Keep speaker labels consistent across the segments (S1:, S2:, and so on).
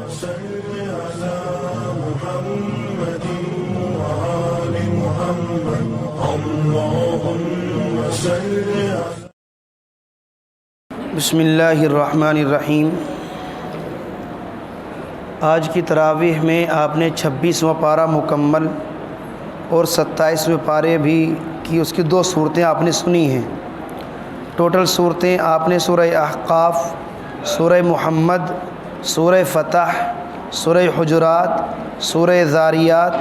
S1: بسم اللہ الرحمن الرحیم۔ آج کی تراویح میں آپ نے 26واں پارہ مکمل اور 27ویں پارے بھی کی اس کی 2 صورتیں آپ نے سنی ہیں۔ ٹوٹل صورتیں آپ نے سورہ احقاف، سورہ محمد، سورہ فتح، سورہ حجرات، سورہ ذاریات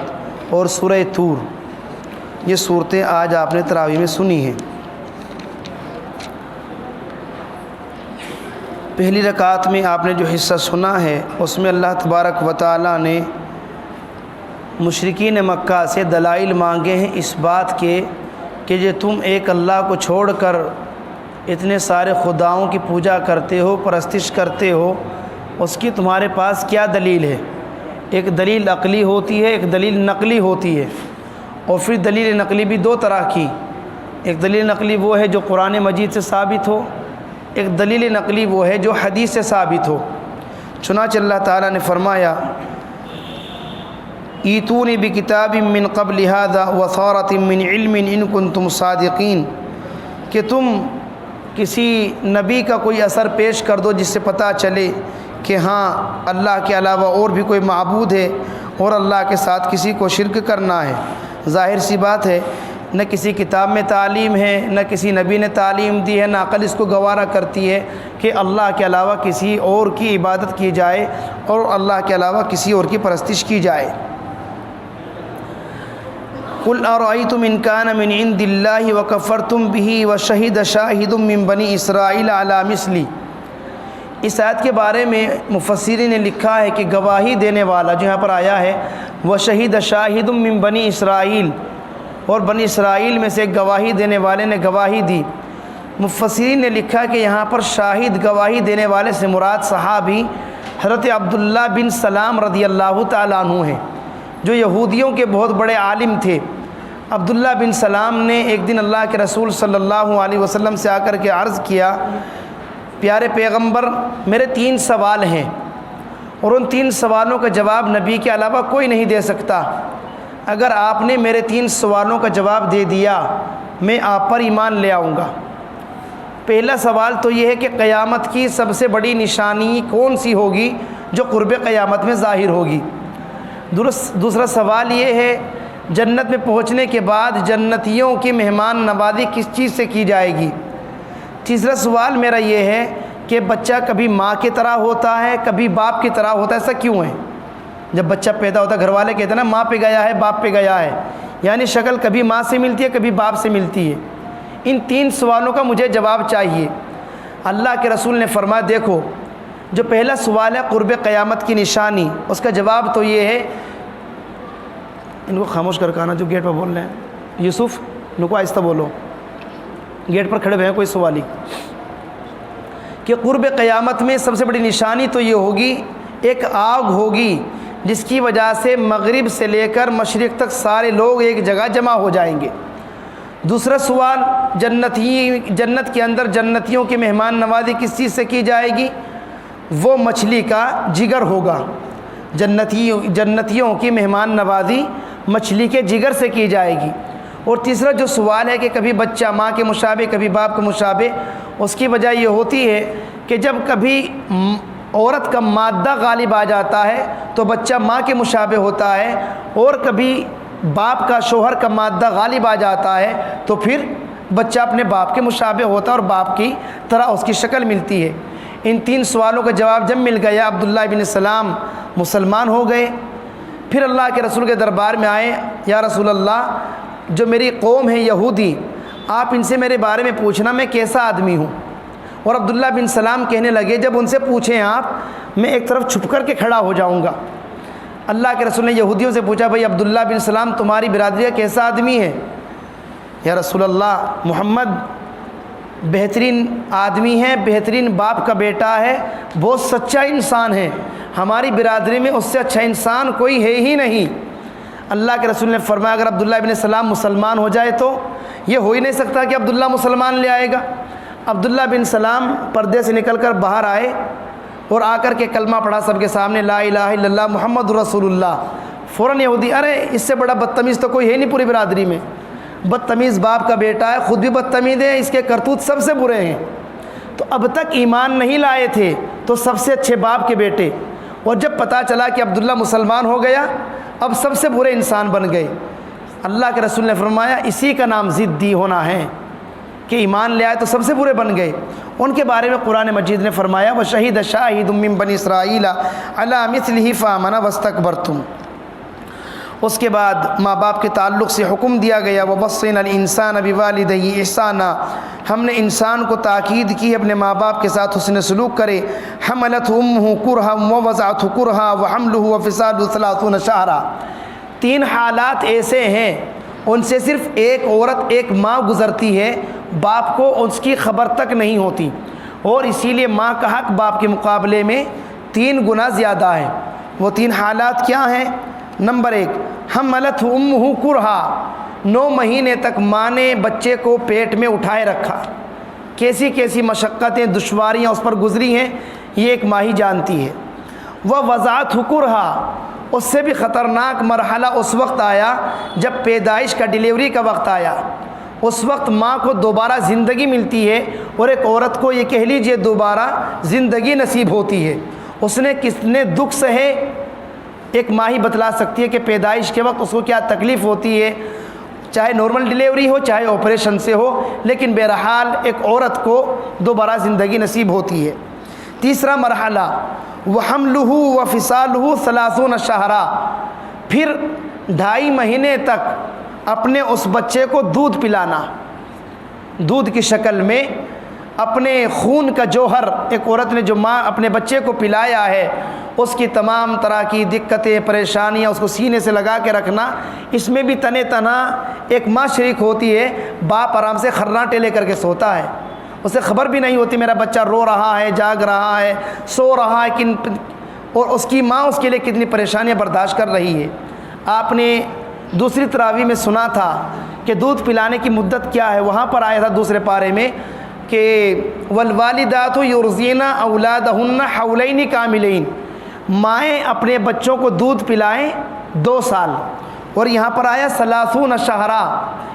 S1: اور سورہ طور، یہ صورتیں آج آپ نے تراویح میں سنی ہیں۔ پہلی رکعت میں آپ نے جو حصہ سنا ہے اس میں اللہ تبارک و تعالیٰ نے مشرکین مکہ سے دلائل مانگے ہیں اس بات کے کہ جو تم ایک اللہ کو چھوڑ کر اتنے سارے خداؤں کی پوجا کرتے ہو، پرستش کرتے ہو، اس کی تمہارے پاس کیا دلیل ہے؟ ایک دلیل عقلی ہوتی ہے، ایک دلیل نقلی ہوتی ہے، اور پھر دلیل نقلی بھی 2 طرح کی۔ ایک دلیل نقلی وہ ہے جو قرآن مجید سے ثابت ہو، ایک دلیل نقلی وہ ہے جو حدیث سے ثابت ہو۔ چنانچہ اللہ تعالیٰ نے فرمایا ایتونی بکتاب من قبل ھذا وثارۃ من علم ان کنتم صادقین، کہ تم کسی نبی کا کوئی اثر پیش کر دو جس سے پتہ چلے کہ ہاں اللہ کے علاوہ اور بھی کوئی معبود ہے اور اللہ کے ساتھ کسی کو شرک کرنا ہے۔ ظاہر سی بات ہے، نہ کسی کتاب میں تعلیم ہے، نہ کسی نبی نے تعلیم دی ہے، نہ عقل اس کو گوارا کرتی ہے کہ اللہ کے علاوہ کسی اور کی عبادت کی جائے اور اللہ کے علاوہ کسی اور کی پرستش کی جائے۔ قل ارأیتم ان کان من عند اللہ وکفرتم بہ وشہد شاہد من بنی اسرائیل علی مثلی۔ اس آیت کے بارے میں مفسرین نے لکھا ہے کہ گواہی دینے والا جو یہاں پر آیا ہے وشہد شاہد من بنی اسرائیل، اور بنی اسرائیل میں سے ایک گواہی دینے والے نے گواہی دی۔ مفسرین نے لکھا کہ یہاں پر شاہد گواہی دینے والے سے مراد صحابی حضرت عبداللہ بن سلام رضی اللہ تعالیٰ عنہ ہیں، جو یہودیوں کے بہت بڑے عالم تھے۔ عبداللہ بن سلام نے ایک دن اللہ کے رسول صلی اللہ علیہ وسلم سے آ کر کے عرض کیا، پیارے پیغمبر میرے 3 سوال ہیں اور ان 3 سوالوں کا جواب نبی کے علاوہ کوئی نہیں دے سکتا۔ اگر آپ نے میرے 3 سوالوں کا جواب دے دیا میں آپ پر ایمان لے آؤں گا۔ پہلا سوال تو یہ ہے کہ قیامت کی سب سے بڑی نشانی کون سی ہوگی جو قرب قیامت میں ظاہر ہوگی۔ دوسرا سوال یہ ہے جنت میں پہنچنے کے بعد جنتیوں کی مہمان نوازی کس چیز سے کی جائے گی۔ تیسرا سوال میرا یہ ہے کہ بچہ کبھی ماں کی طرح ہوتا ہے، کبھی باپ کی طرح ہوتا ہے، ایسا کیوں ہے؟ جب بچہ پیدا ہوتا ہے گھر والے کہتے ہیں نا ماں پہ گیا ہے، باپ پہ گیا ہے، یعنی شکل کبھی ماں سے ملتی ہے، کبھی باپ سے ملتی ہے۔ ان 3 سوالوں کا مجھے جواب چاہیے۔ اللہ کے رسول نے فرمایا دیکھو، جو پہلا سوال ہے قرب قیامت کی نشانی، اس کا جواب تو یہ ہے، ان کو خاموش کر کے آنا جو گیٹ پر بول رہے ہیں، یوسف ان کو آہستہ بولو، گیٹ پر کھڑے ہوئے ہیں کوئی سوالی، کہ قرب قیامت میں سب سے بڑی نشانی تو یہ ہوگی ایک آگ ہوگی جس کی وجہ سے مغرب سے لے کر مشرق تک سارے لوگ ایک جگہ جمع ہو جائیں گے۔ دوسرا سوال جنت کے اندر جنتیوں کی مہمان نوازی کس چیز سے کی جائے گی؟ وہ مچھلی کا جگر ہوگا۔ جنتیوں کی مہمان نوازی مچھلی کے جگر سے کی جائے گی۔ اور تیسرا جو سوال ہے کہ کبھی بچہ ماں کے مشابہ کبھی باپ کے مشابہ، اس کی وجہ یہ ہوتی ہے کہ جب کبھی عورت کا مادہ غالب آ جاتا ہے تو بچہ ماں کے مشابہ ہوتا ہے، اور کبھی باپ کا شوہر کا مادہ غالب آ جاتا ہے تو پھر بچہ اپنے باپ کے مشابہ ہوتا ہے اور باپ کی طرح اس کی شکل ملتی ہے۔ ان 3 سوالوں کا جواب جب مل گیا عبداللہ بن سلام مسلمان ہو گئے۔ پھر اللہ کے رسول کے دربار میں آئے، یا رسول اللہ جو میری قوم ہے یہودی، آپ ان سے میرے بارے میں پوچھنا میں کیسا آدمی ہوں۔ اور عبداللہ بن سلام کہنے لگے جب ان سے پوچھیں آپ میں ایک طرف چھپ کر کے کھڑا ہو جاؤں گا۔ اللہ کے رسول نے یہودیوں سے پوچھا بھائی عبداللہ بن سلام تمہاری برادری کا کیسا آدمی ہے؟ یا رسول اللہ محمد بہترین آدمی ہے، بہترین باپ کا بیٹا ہے، بہت سچا انسان ہے، ہماری برادری میں اس سے اچھا انسان کوئی ہے ہی نہیں۔ اللہ کے رسول نے فرمایا اگر عبداللہ بن سلام مسلمان ہو جائے تو یہ ہو ہی نہیں سکتا کہ عبداللہ مسلمان لے آئے گا۔ عبداللہ بن سلام پردے سے نکل کر باہر آئے اور آ کر کے کلمہ پڑھا سب کے سامنے، لا الہ الا اللہ محمد رسول اللہ۔ فوراً یہودی، ارے اس سے بڑا بدتمیز تو کوئی ہے نہیں پوری برادری میں، بدتمیز باپ کا بیٹا ہے، خود بھی بدتمیز ہے، اس کے کرتوت سب سے برے ہیں۔ تو اب تک ایمان نہیں لائے تھے تو سب سے اچھے باپ کے بیٹے، اور جب پتہ چلا کہ عبداللہ مسلمان ہو گیا اب سب سے برے انسان بن گئے۔ اللہ کے رسول نے فرمایا اسی کا نام ضدی ہونا ہے کہ ایمان لے آئے تو سب سے برے بن گئے۔ ان کے بارے میں قرآن مجید نے فرمایا وَشَهِدَ شَاهِدٌ مِّن بَنِي إِسْرَائِيلَ عَلَىٰ مِثْلِهِ فَآمَنَ وَاسْتَكْبَرْتُمْ۔ اس کے بعد ماں باپ کے تعلق سے حکم دیا گیا وَوَصَّيْنَا الْإِنسَانَ بِوَالِدَيْهِ إِحْسَانًا، ہم نے انسان کو تاکید کی اپنے ماں باپ کے ساتھ حسن سلوک کرے۔ حَمَلَتْهُ أُمُّهُ كُرْهًا وَوَضَعَتْهُ كُرْهًا وَحَمْلُهُ وَفِصَالُهُ 30 شهرًا۔ 3 حالات ایسے ہیں ان سے صرف ایک عورت، ایک ماں گزرتی ہے، باپ کو اس کی خبر تک نہیں ہوتی، اور اسی لیے ماں کا حق باپ کے مقابلے میں 3 گنا زیادہ ہے۔ وہ 3 حالات کیا ہیں؟ نمبر 1، حملتہ امہ کرہا، 9 مہینے تک ماں نے بچے کو پیٹ میں اٹھائے رکھا، کیسی کیسی مشقتیں دشواریاں اس پر گزری ہیں یہ ایک ماں ہی جانتی ہے۔ وہ وضعتہ کرہا، اس سے بھی خطرناک مرحلہ اس وقت آیا جب پیدائش کا، ڈیلیوری کا وقت آیا، اس وقت ماں کو دوبارہ زندگی ملتی ہے، اور ایک عورت کو یہ کہہ لیجئے دوبارہ زندگی نصیب ہوتی ہے۔ اس نے کتنے دکھ سہے ایک ماں ہی بتلا سکتی ہے کہ پیدائش کے وقت اس کو کیا تکلیف ہوتی ہے، چاہے نارمل ڈیلیوری ہو چاہے آپریشن سے ہو، لیکن بہرحال ایک عورت کو دوبارہ زندگی نصیب ہوتی ہے۔ تیسرا مرحلہ وَحَمْلُهُ وَفِصَالُهُ 30 شهرًا، پھر 2.5 مہینے تک اپنے اس بچے کو دودھ پلانا، دودھ کی شکل میں اپنے خون کا جوہر، ایک عورت نے جو ماں اپنے بچے کو پلایا ہے اس کی تمام طرح کی دقتیں پریشانیاں اس کو سینے سے لگا کے رکھنا، اس میں بھی تنے تنہا ایک ماں شریک ہوتی ہے۔ باپ آرام سے خرناٹے لے کر کے سوتا ہے، اسے خبر بھی نہیں ہوتی میرا بچہ رو رہا ہے، جاگ رہا ہے، سو رہا ہے، اور اس کی ماں اس کے لیے کتنی پریشانیاں برداشت کر رہی ہے۔ آپ نے دوسری تراویح میں سنا تھا کہ دودھ پلانے کی مدت کیا ہے، وہاں پر آیا تھا دوسرے پارے میں کہ والوالدات یرضعن اولادہن حولین کاملین، مائیں اپنے بچوں کو دودھ پلائیں 2 سال، اور یہاں پر آیا 30 شهرًا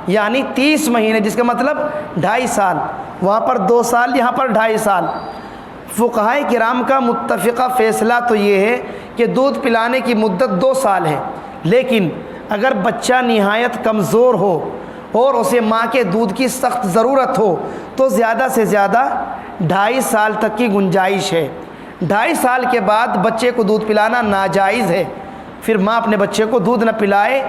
S1: یعنی 30 مہینے، جس کا مطلب 2.5 سال، وہاں پر 2 سال یہاں پر 2.5 سال۔ فقہائے کرام کا متفقہ فیصلہ تو یہ ہے کہ دودھ پلانے کی مدت 2 سال ہے، لیکن اگر بچہ نہایت کمزور ہو اور اسے ماں کے دودھ کی سخت ضرورت ہو تو زیادہ سے زیادہ 2.5 سال تک کی گنجائش ہے۔ 2.5 سال کے بعد بچے کو دودھ پلانا ناجائز ہے، پھر ماں اپنے بچے کو دودھ نہ پلائے۔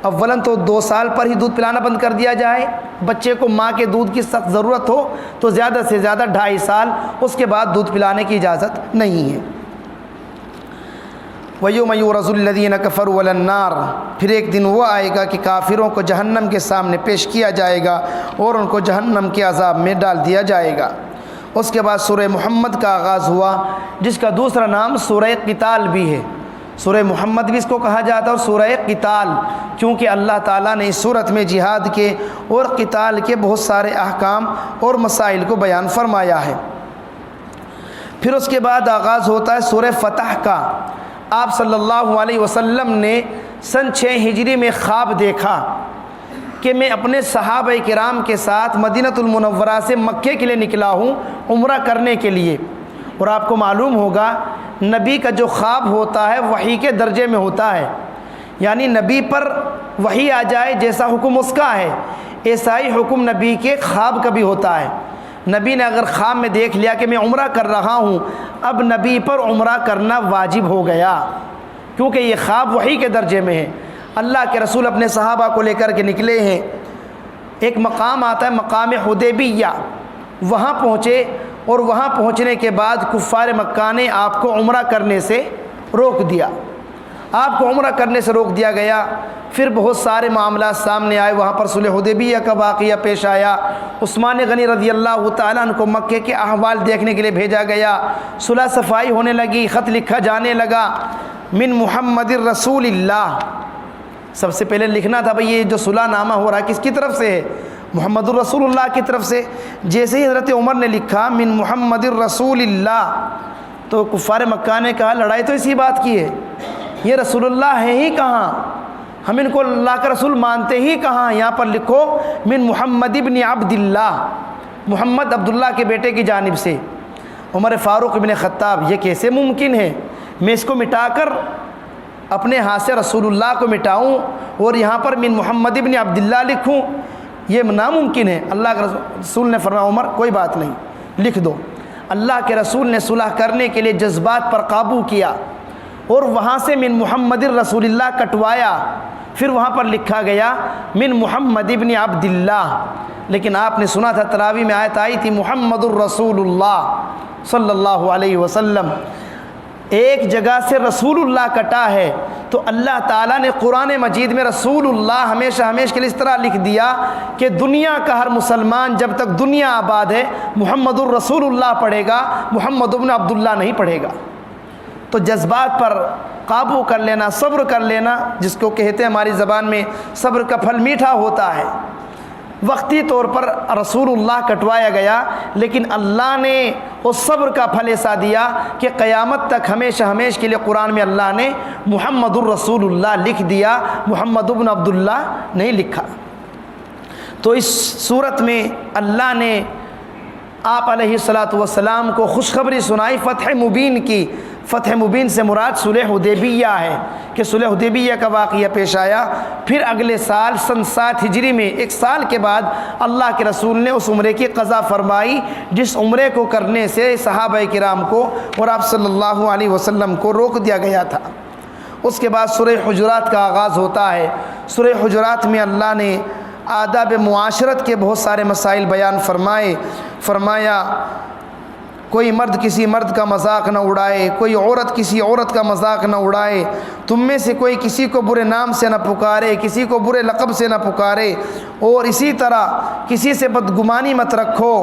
S1: اولاً تو 2 سال پر ہی دودھ پلانا بند کر دیا جائے، بچے کو ماں کے دودھ کی سخت ضرورت ہو تو زیادہ سے زیادہ 2.5 سال، اس کے بعد دودھ پلانے کی اجازت نہیں ہے۔ وَيَوْمَ يُعْرَضُ الَّذِينَ كَفَرُوا عَلَى النَّارِ، پھر ایک دن وہ آئے گا کہ کافروں کو جہنم کے سامنے پیش کیا جائے گا اور ان کو جہنم کے عذاب میں ڈال دیا جائے گا۔ اس کے بعد سورہ محمد کا آغاز ہوا، جس کا دوسرا نام سورہ قتال بھی ہے۔ سورہ محمد بھی اس کو کہا جاتا ہے اور سورہ قتال، کیونکہ اللہ تعالیٰ نے اس صورت میں جہاد کے اور قتال کے بہت سارے احکام اور مسائل کو بیان فرمایا ہے۔ پھر اس کے بعد آغاز ہوتا ہے سورہ فتح کا۔ آپ صلی اللہ علیہ وسلم نے سن 6 ہجری میں خواب دیکھا کہ میں اپنے صحابہ کرام کے ساتھ مدینہ المنورہ سے مکے کے لیے نکلا ہوں عمرہ کرنے کے لیے، اور آپ کو معلوم ہوگا نبی کا جو خواب ہوتا ہے وحی کے درجے میں ہوتا ہے، یعنی نبی پر وحی آ جائے جیسا حکم اس کا ہے ایسا ہی حکم نبی کے خواب کا بھی ہوتا ہے۔ نبی نے اگر خواب میں دیکھ لیا کہ میں عمرہ کر رہا ہوں، اب نبی پر عمرہ کرنا واجب ہو گیا، کیونکہ یہ خواب وحی کے درجے میں ہے۔ اللہ کے رسول اپنے صحابہ کو لے کر کے نکلے ہیں، ایک مقام آتا ہے مقام حدیبیہ، وہاں پہنچے، اور وہاں پہنچنے کے بعد کفار مکہ نے آپ کو عمرہ کرنے سے روک دیا، آپ کو عمرہ کرنے سے روک دیا گیا۔ پھر بہت سارے معاملات سامنے آئے، وہاں پر صلح حدیبیہ کا واقعہ پیش آیا، عثمان غنی رضی اللہ تعالیٰ عنہ کو مکے کے احوال دیکھنے کے لیے بھیجا گیا، صلح صفائی ہونے لگی، خط لکھا جانے لگا من محمد الرسول اللہ۔ سب سے پہلے لکھنا تھا بھئی یہ جو صلح نامہ ہو رہا ہے کس کی طرف سے ہے؟ محمد الرسول اللہ کی طرف سے۔ جیسے ہی حضرت عمر نے لکھا من محمد الرسول اللہ، تو کفار مکہ نے کہا لڑائی تو اسی بات کی ہے، یہ رسول اللہ ہے ہی کہاں، ہم ان کو اللہ کا رسول مانتے ہی کہاں، یہاں پر لکھو من محمد ابن عبد اللہ، محمد عبداللہ کے بیٹے کی جانب سے۔ عمر فاروق ابن خطاب، یہ کیسے ممکن ہے، میں اس کو مٹا کر اپنے ہاتھ سے رسول اللہ کو مٹاؤں اور یہاں پر من محمد ابن عبداللہ لکھوں، یہ ناممکن ہے۔ اللہ کے رسول نے فرمایا عمر کوئی بات نہیں، لکھ دو۔ اللہ کے رسول نے صلح کرنے کے لیے جذبات پر قابو کیا اور وہاں سے من محمد رسول اللہ کٹوایا، پھر وہاں پر لکھا گیا من محمد ابن عبداللہ۔ لیکن آپ نے سنا تھا تراویح میں آیت آئی تھی محمد الرسول اللہ صلی اللہ علیہ وسلم، ایک جگہ سے رسول اللہ کٹا ہے تو اللہ تعالیٰ نے قرآن مجید میں رسول اللہ ہمیشہ ہمیشہ کے لیے اس طرح لکھ دیا کہ دنیا کا ہر مسلمان جب تک دنیا آباد ہے محمد الرسول اللہ پڑھے گا، محمد ابن عبداللہ نہیں پڑھے گا۔ تو جذبات پر قابو کر لینا، صبر کر لینا، جس کو کہتے ہیں ہماری زبان میں صبر کا پھل میٹھا ہوتا ہے۔ وقتی طور پر رسول اللہ کٹوایا گیا، لیکن اللہ نے اس صبر کا پھل ایسا دیا کہ قیامت تک ہمیشہ ہمیشہ کے لیے قرآن میں اللہ نے محمد الرسول اللہ لکھ دیا، محمد ابن عبداللہ نہیں لکھا۔ تو اس صورت میں اللہ نے آپ علیہ الصلاۃ والسلام کو خوشخبری سنائی فتح مبین کی۔ فتح مبین سے مراد صلح حدیبیہ ہے کہ صلح حدیبیہ کا واقعہ پیش آیا۔ پھر اگلے سال سن 7 ہجری میں، ایک سال کے بعد اللہ کے رسول نے اس عمرے کی قضا فرمائی جس عمرے کو کرنے سے صحابہ کرام کو اور آپ صلی اللہ علیہ وسلم کو روک دیا گیا تھا۔ اس کے بعد سورہ حجرات کا آغاز ہوتا ہے۔ سورہ حجرات میں اللہ نے آداب معاشرت کے بہت سارے مسائل بیان فرمایا کوئی مرد کسی مرد کا مذاق نہ اڑائے، کوئی عورت کسی عورت کا مذاق نہ اڑائے، تم میں سے کوئی کسی کو برے نام سے نہ پکارے، کسی کو برے لقب سے نہ پکارے، اور اسی طرح کسی سے بدگمانی مت رکھو،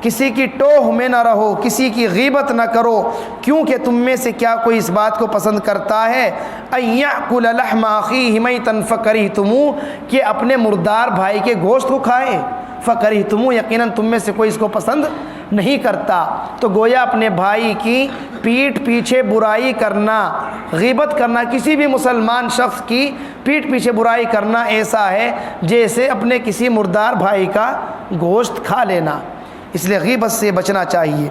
S1: کسی کی ٹوہ میں نہ رہو، کسی کی غیبت نہ کرو، کیونکہ تم میں سے کیا کوئی اس بات کو پسند کرتا ہے ان یأکل لحم اخیہ میتا فکرہتموہ، کہ اپنے مردار بھائی کے گوشت کو کھائے، فکرہتموہ یقیناً تم میں سے کوئی اس کو پسند نہیں کرتا۔ تو گویا اپنے بھائی کی پیٹھ پیچھے برائی کرنا، غیبت کرنا، کسی بھی مسلمان شخص کی پیٹھ پیچھے برائی کرنا ایسا ہے جیسے اپنے کسی مردار بھائی کا گوشت کھا لینا، اس لیے غیبت سے بچنا چاہیے۔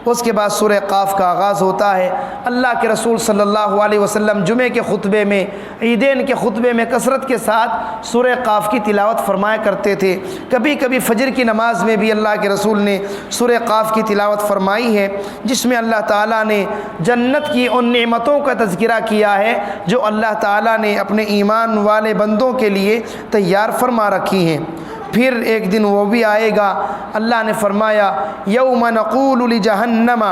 S1: اس کے بعد سورہ قاف کا آغاز ہوتا ہے۔ اللہ کے رسول صلی اللہ علیہ وسلم جمعے کے خطبے میں، عیدین کے خطبے میں کثرت کے ساتھ سورہ قاف کی تلاوت فرمایا کرتے تھے۔ کبھی کبھی فجر کی نماز میں بھی اللہ کے رسول نے سورہ قاف کی تلاوت فرمائی ہے، جس میں اللہ تعالیٰ نے جنت کی ان نعمتوں کا تذکرہ کیا ہے جو اللہ تعالیٰ نے اپنے ایمان والے بندوں کے لیے تیار فرما رکھی ہیں۔ پھر ایک دن وہ بھی آئے گا، اللہ نے فرمایا یوم نقول لجہنم،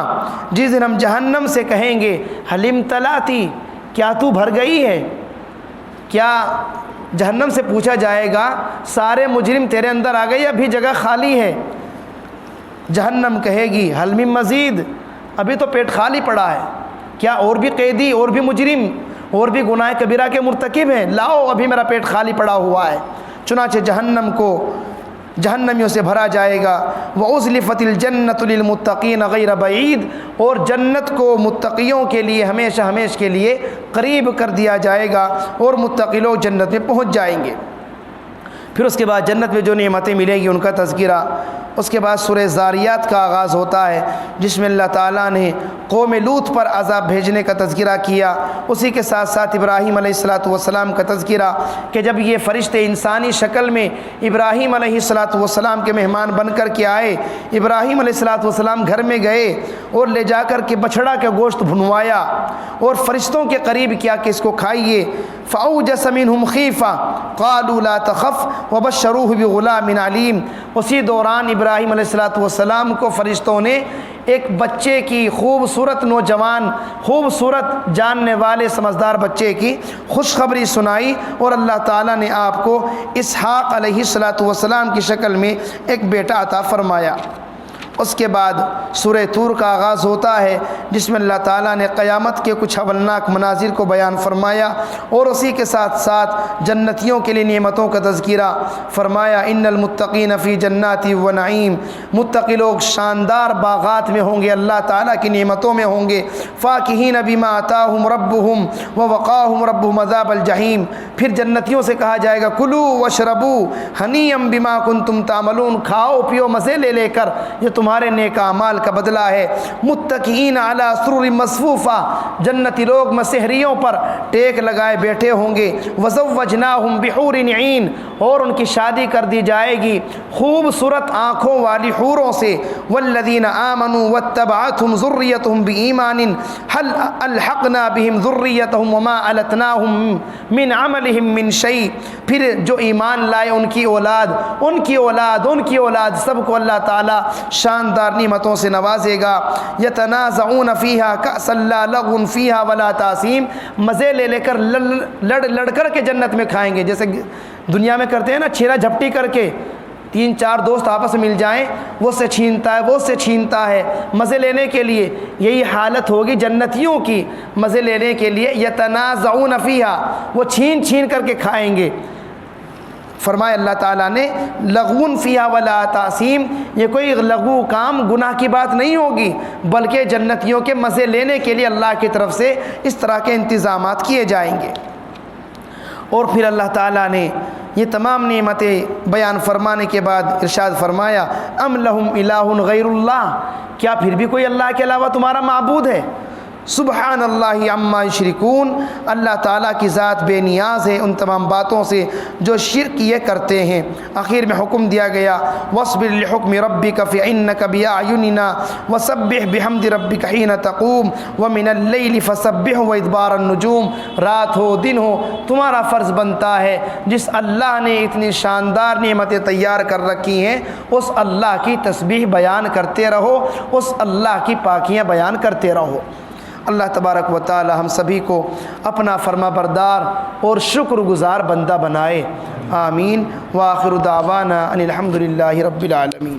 S1: جس دن ہم جہنم سے کہیں گے حل امتلاتی، کیا تو بھر گئی ہے؟ کیا جہنم سے پوچھا جائے گا سارے مجرم تیرے اندر آ گئے یا ابھی جگہ خالی ہے؟ جہنم کہے گی حل من مزید، ابھی تو پیٹ خالی پڑا ہے، کیا اور بھی قیدی اور بھی مجرم اور بھی گناہ کبیرہ کے مرتکب ہیں؟ لاؤ ابھی میرا پیٹ خالی پڑا ہوا ہے۔ چنانچہ جہنم کو جہنمیوں سے بھرا جائے گا۔ وَأُزْلِفَتِ الْجَنَّةُ لِلْمُتَّقِينَ غَيْرَ بَعِيدٍ، اور جنت کو متقیوں کے لیے ہمیشہ ہمیشہ کے لیے قریب کر دیا جائے گا اور متقی لوگ جنت میں پہنچ جائیں گے۔ پھر اس کے بعد جنت میں جو نعمتیں ملیں گی ان کا تذکرہ۔ اس کے بعد سورہ زاریات کا آغاز ہوتا ہے جس میں اللہ تعالیٰ نے قوم لوط پر عذاب بھیجنے کا تذکرہ کیا۔ اسی کے ساتھ ساتھ ابراہیم علیہ السلام کا تذکرہ کہ جب یہ فرشتے انسانی شکل میں ابراہیم علیہ السلام کے مہمان بن کر کے آئے، ابراہیم علیہ السلام گھر میں گئے اور لے جا کر کے بچھڑا کا گوشت بھنوایا اور فرشتوں کے قریب کیا کہ اس کو کھائیے۔ فَأَوْجَسَ مِنْهُمْ خِيفَةً قَالُوا لَا تَخَفْ وَبَشَّرُوهُ بِغُلَامٍ عَلِيمٍ، اسی دوران ابراہیم علیہ السلام کو فرشتوں نے ایک بچے کی، خوبصورت نوجوان، خوبصورت جاننے والے سمجھدار بچے کی خوشخبری سنائی، اور اللہ تعالیٰ نے آپ کو اسحاق علیہ السلام کی شکل میں ایک بیٹا عطا فرمایا۔ اس کے بعد سورہ طور کا آغاز ہوتا ہے جس میں اللہ تعالیٰ نے قیامت کے کچھ ہولناک مناظر کو بیان فرمایا اور اسی کے ساتھ ساتھ جنتیوں کے لیے نعمتوں کا تذکرہ فرمایا۔ ان المتقین فی جنات و نعیم، متقی لوگ شاندار باغات میں ہوں گے، اللہ تعالیٰ کی نعمتوں میں ہوں گے۔ فاکہین بما آتاہم ربہم ووقاہم ربہم عذاب الجحیم، پھر جنتیوں سے کہا جائے گا کلوا واشربوا ہنیئا بما کنتم تعملون، کھاؤ پیو مزے لے لے کر، یہ تمہارے نیک اعمال کا بدلہ ہے۔ متکئین علی سرر مصفوفہ، جنتی لوگ مسحریوں پر ٹیک لگائے بیٹھے ہوں گے۔ وزوجناہم بحور عین، اور ان کی شادی کر دی جائے گی خوبصورت آنکھوں والی حوروں سے۔ والذین آمنوا واتبعتهم ذریتهم بایمان هل الحقنا بهم ذریتهم وما التناهم من عملهم من شیء، پھر جو ایمان لائے ان کی اولاد سب کو اللہ تعالی شاندار نعمتوں سے نوازے گا۔ یتنازعون فیہا کأسا لا لغو فیہا ولا تاثیم، مزے لے لے کر لڑ کر کے جنت میں کھائیں گے، جیسے دنیا میں کرتے ہیں نا چھیرا جھپٹی کر کے، 3-4 دوست آپس میں مل جائیں، وہ سے چھینتا ہے وہ سے چھینتا ہے مزے لینے کے لیے، یہی حالت ہوگی جنتیوں کی مزے لینے کے لیے۔ یتنازعون فیہا، وہ چھین کر کے کھائیں گے۔ فرمایا اللہ تعالیٰ نے لغون فیہا ولا تاثیم، یہ کوئی لغو کام گناہ کی بات نہیں ہوگی، بلکہ جنتیوں کے مزے لینے کے لیے اللہ کی طرف سے اس طرح کے انتظامات کیے جائیں گے۔ اور پھر اللہ تعالیٰ نے یہ تمام نعمتیں بیان فرمانے کے بعد ارشاد فرمایا ام لہم الہ غیر اللہ، کیا پھر بھی کوئی اللہ کے علاوہ تمہارا معبود ہے؟ سبحان اللہ عما یشرکون، اللہ تعالیٰ کی ذات بے نیاز ہے ان تمام باتوں سے جو شرک یہ کرتے ہیں۔ آخر میں حکم دیا گیا وَاصْبِرْ لِحُکْمِ رَبِّكَ فَإِنَّكَ بِأَعْيُنِنَا وَسَبِّحْ بِحَمْدِ رَبِّكَ حِينَ تَقُومُ وَمِنَ اللَّيْلِ فَسَبِّحْهُ وَإِدْبَارَ النُّجُومِ، رات ہو دن ہو تمہارا فرض بنتا ہے جس اللہ نے اتنی شاندار نعمتیں تیار کر رکھی ہیں اس اللہ کی تسبیح بیان کرتے رہو، اس اللہ کی پاکیاں بیان کرتے رہو۔ اللہ تبارک و تعالی ہم سبھی کو اپنا فرما بردار اور شکر گزار بندہ بنائے، آمین۔ وآخر دعوانا ان الحمد للہ رب العالمین۔